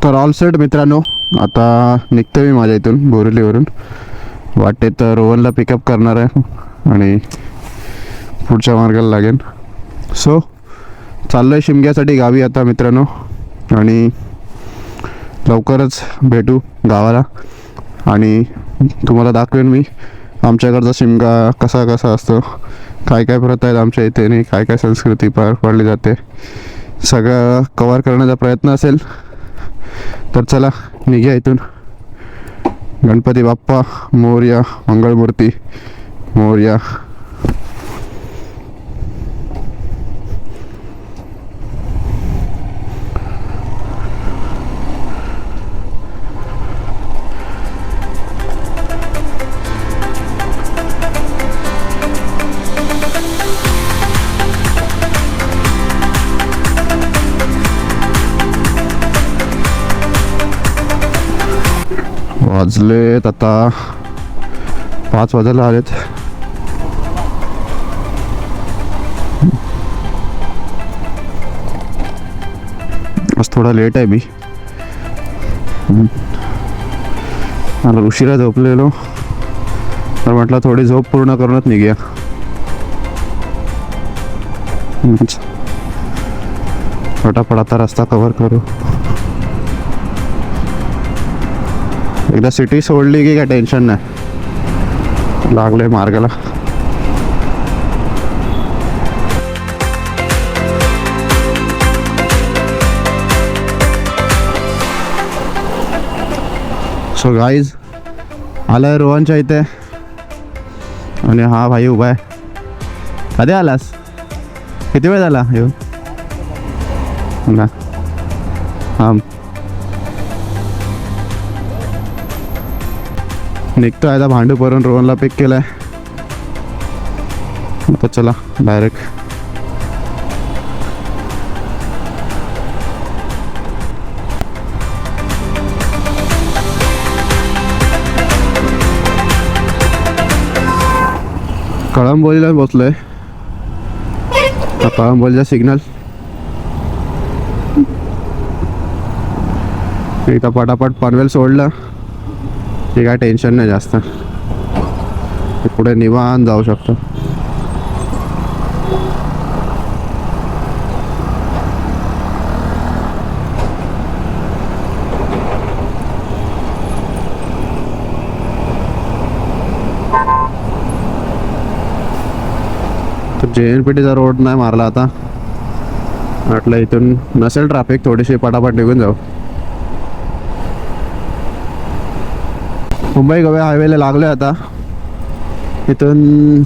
तर all set मित्रांनो, आता निघतो मी माझ्या इथून बोरिवलीवरून. वाटेत रोहनला पिकअप करणार आहे आणि पुढच्या मार्गाला लागेल. सो चाललो आहे शिमग्यासाठी गावी आता मित्रांनो, आणि लवकरच भेटू गावाला आणि तुम्हाला दाखवेन मी आमच्याकडचा शिमगा कसा कसा असतो, काय काय प्रथा आहेत आमच्या इथे आणि काय काय संस्कृती पार पाडली जाते, सगळं कवर करण्याचा प्रयत्न असेल. तर चला निघूया इथून. गणपती बाप्पा मोरया, मंगळमूर्ती मोरया. वाजलेत आता 5 वाजायला आलेत. आज थोडा लेट आहे मी, मला उशिरा झोपलेलो तर म्हटलं थोडी झोप पूर्ण करूनच निघूया. फटाफट आता रस्ता कव्हर करू. एकदा सिटी सोडली की काय टेन्शन नाही, लागले मार्गाला. सो गाईज आलाय रोहनच्या इथे आणि हा भाई उभा आहे. कधी आलास? किती वेळ झाला येऊन? ना हां निघतो आहे आता. भांडू करून रोहनला पिक केलाय आता. चला डायरेक्ट कळंबोलीला पोचलोय. कळंबोलीचा सिग्नल इथं पटापट पनवेल सोडलं ते काय टेन्शन नाही जास्त, पुढे निवांत जाऊ शकतो. JNPTचा रोड नाही मारला आता, म्हटलं इथून नसेल ट्रॅफिक, थोडीशी पटापट निघून जाऊ. मुंबई गोवा हायवेला लागलो आता. इथून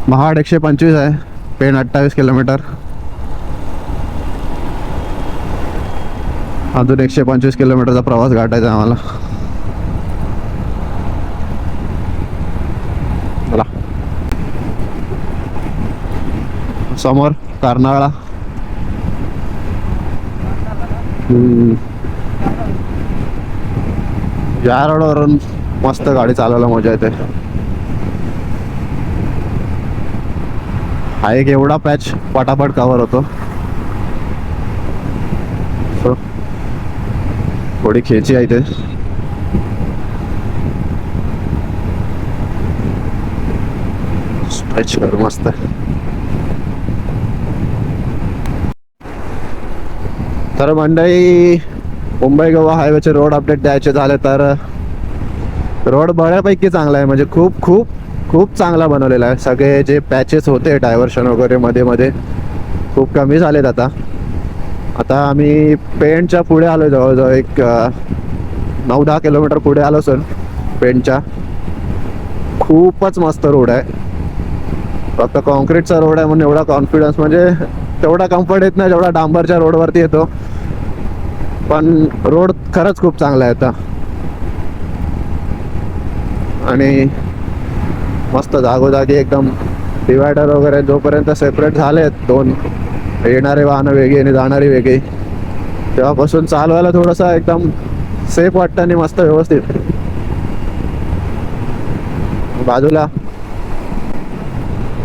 महाड 125 आहे, पेण 28 किलोमीटर, अजून 125 किलोमीटरचा प्रवास गाठायचा आम्हाला. चला समोर कर्नाळा. या रोडवरून मस्त गाडी चालवायला मजा येते. हा एक एवढा पॅच पटापट कव्हर होतो. थोडी खेची आहे इथे. स्ट्रेच कर मस्त. तर मंडळी, मुंबई गोवा हायवेचे रोड अपडेट द्यायचे झाले तर रोड बऱ्यापैकी चांगला आहे, म्हणजे खूप खूप खूप चांगला बनवलेला आहे. सगळे जे पॅचेस होते डायव्हर्शन वगैरे मध्ये मध्ये खूप कमी झालेत आता. आता आम्ही पेणच्या पुढे आलो, जवळजवळ एक 9-10 किलोमीटर पुढे आलो सर पेणच्या. खूपच मस्त रोड आहे. फक्त कॉन्क्रीटचा रोड आहे म्हणून एवढा कॉन्फिडन्स, म्हणजे तेवढा कम्फर्ट येत नाही जेवढा डांबरच्या रोडवरती येतो. पण रोड खरंच खूप चांगला आहे आता आणि मस्त जागोजागी एकदम डिवायडर वगैरे जोपर्यंत सेपरेट झालेत, दोन येणारे वाहनं वेगळी आणि जाणारी वेगळी, तेव्हापासून चालवायला थोडंसं एकदम सेफ वाटतं आणि मस्त व्यवस्थित. बाजूला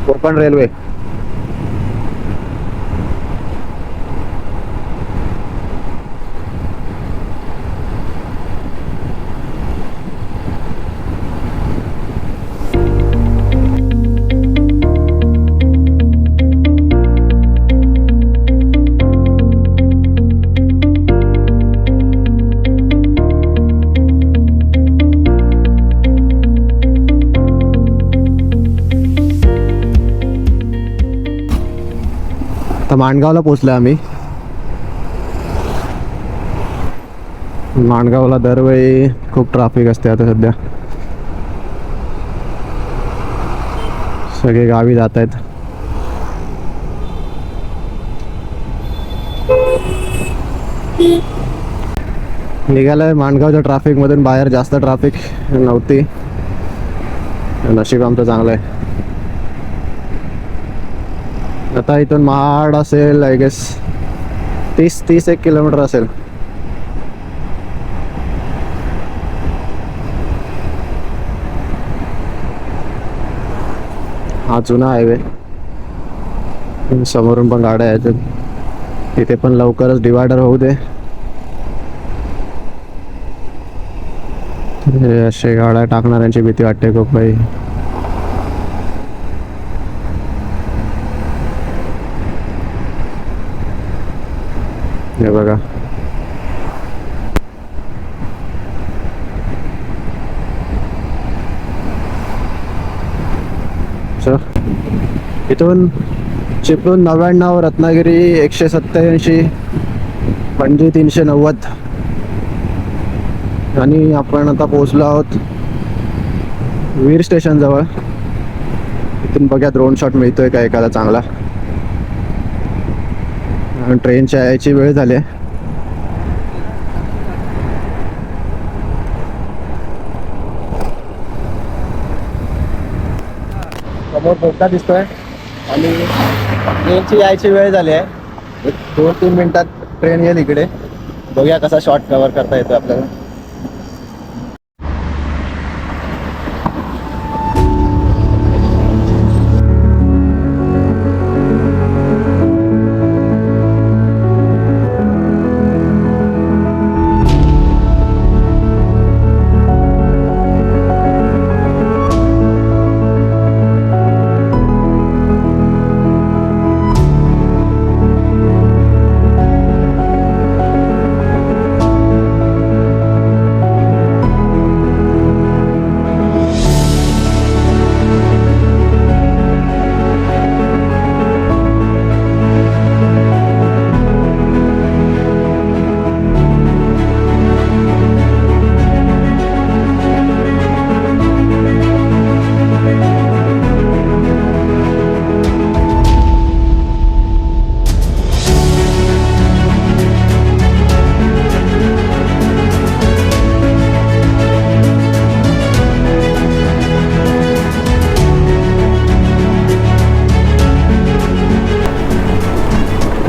कोकण रेल्वे. माणगावला पोचलो आम्ही. माणगावला दरवेळी खूप ट्रॅफिक असते आता सध्या. सगळे गावी जात आहेत. निघालाय माणगावच्या ट्रॅफिक मधून बाहेर. जास्त ट्रॅफिक नव्हती. नशीब आमचं चांगलं आहे. आता इथून महाड असेल आय गेस 30-31 किलोमीटर असेल. हा जुना हायवे. समोरून पण गाड्या आहेत. तिथे पण लवकरच डिवायडर होऊ दे. असे गाड्या टाकणाऱ्यांची भीती वाटते खूप काही. हे बघा, इथून चिपळूण 99, रत्नागिरी 187, पणजी 390 आणि आपण आता पोहोचलो आहोत वीर स्टेशन जवळ. इथून बघा ड्रोन शॉट मिळतोय का एखादा चांगला. ट्रेनच्या यायची वेळ झाली. समोर बोगदा दिसतोय आणि ट्रेनची यायची वेळ झाली आहे. 2-3 मिनिटात ट्रेन येईल इकडे. बघूया कसा शॉट कव्हर करता येतो आपल्याला.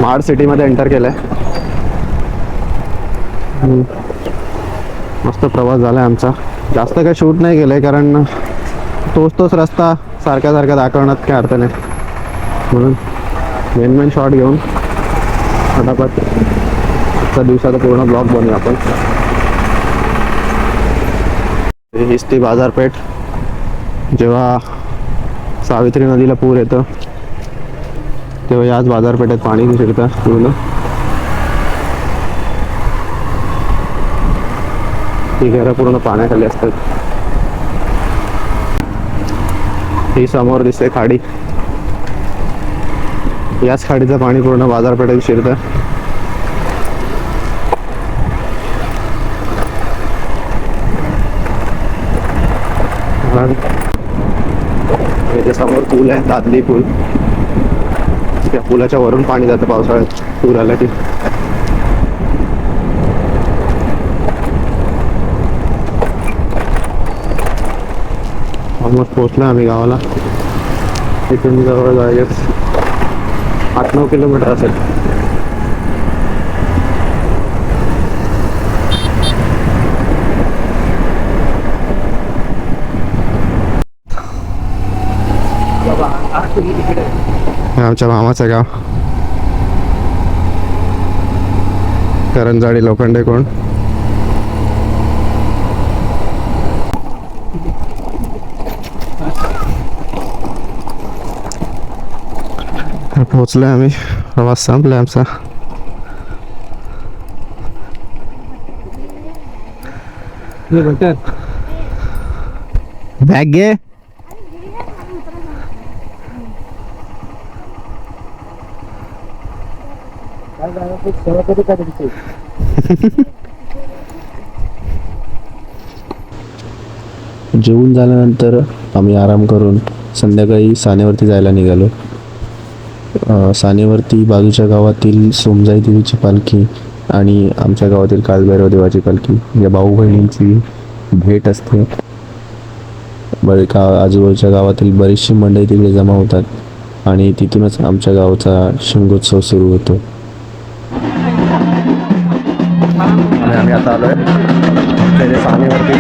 महाड सिटीमध्ये एंटर केलंय. मस्त प्रवास झालाय आमचा. जास्त काही शूट नाही केलंय कारण तोच रस्ता सारखा दाखवण्यात काय अर्थ नाही. म्हणून मेन शॉट घेऊन फटाफट आजच्या दिवसाचा पूर्ण ब्लॉग बनवूया आपण. हीच ती बाजारपेठ. जेव्हा सावित्री नदीला पूर येतं तेव्हा याच बाजारपेठेत पाणी शिरतं पूर्ण. ही घरं पूर्ण पाण्याखाली असतात. ही समोर दिसते खाडी. याच खाडीचं पाणी पूर्ण बाजारपेठेत शिरतं. इथे समोर पूल आहे, दादली पूल. त्या पुलाच्या वरून पाणी जातं पावसाळ्यात पूर आला की. ऑलमोस्ट पोहोचलो आम्ही गावाला. इथून जवळ जायचं 8-9 किलोमीटर असेल. आमच्या मामाचं गाव करंजाडी लोखंडे कोण. पोहोचलोय आम्ही. प्रवास संपलाय आमचा. बॅग घे. जेवून झाल्यानंतर आम्ही आराम करून संध्याकाळी सानेवरती जायला निघालो. सानेवरती बाजूच्या गावातील सोमजाई देवीची पालखी आणि आमच्या गावातील काळभैरव देवाची पालखी या भाऊ बहिणींची भेट असते. आजूबाजूच्या गावातील बरीचशी मंडळी तिकडे जमा होतात आणि तिथूनच आमच्या गावाचा शिमगोत्सव सुरू होतो. आणि आम्ही आता आलोय आमच्या इथे सानेवरती.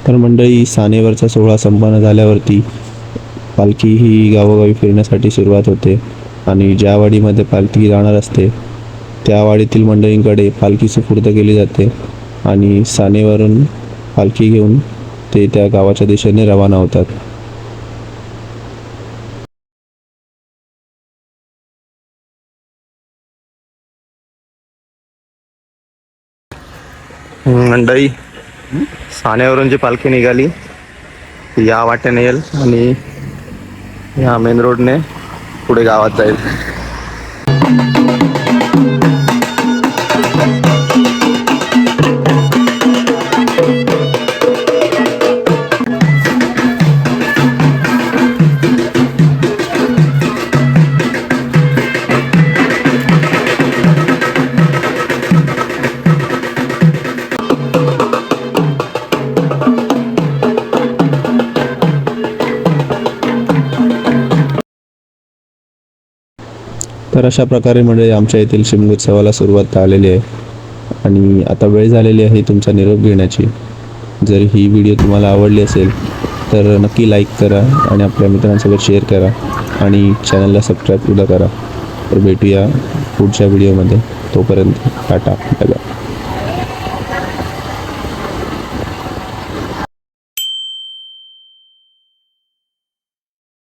तर मंडळी, सानेवरचा सोहळा संपन्न झाल्यावरती पालखी ही गावोगावी फिरण्यासाठी सुरुवात होते आणि ज्या वाडीमध्ये पालखी जाणार असते त्या वाडीतील मंडळींकडे पालखी सुपूर्द केली जाते आणि सानेवरून पालखी घेऊन ते त्या गावाच्या दिशेने रवाना होतात. मंडळी, सानेवरून जी पालखी निघाली ती या वाटेने येईल आणि या मेन रोडने पुढे गावात जाईल. तर अशा प्रकारे म्हणजे आमच्या येथील शिमगोत्सवाला सुरुवात आलेली आहे आणि आता वेळ झालेली आहे तुमचा निरोप घेण्याची. जर ही व्हिडिओ तुम्हाला आवडली असेल तर नक्की लाईक करा आणि आपल्या मित्रांसोबत शेअर करा आणि चॅनलला सबस्क्राईब सुद्धा करा. तर भेटूया पुढच्या व्हिडिओमध्ये. तोपर्यंत टाटा, बाय बाय.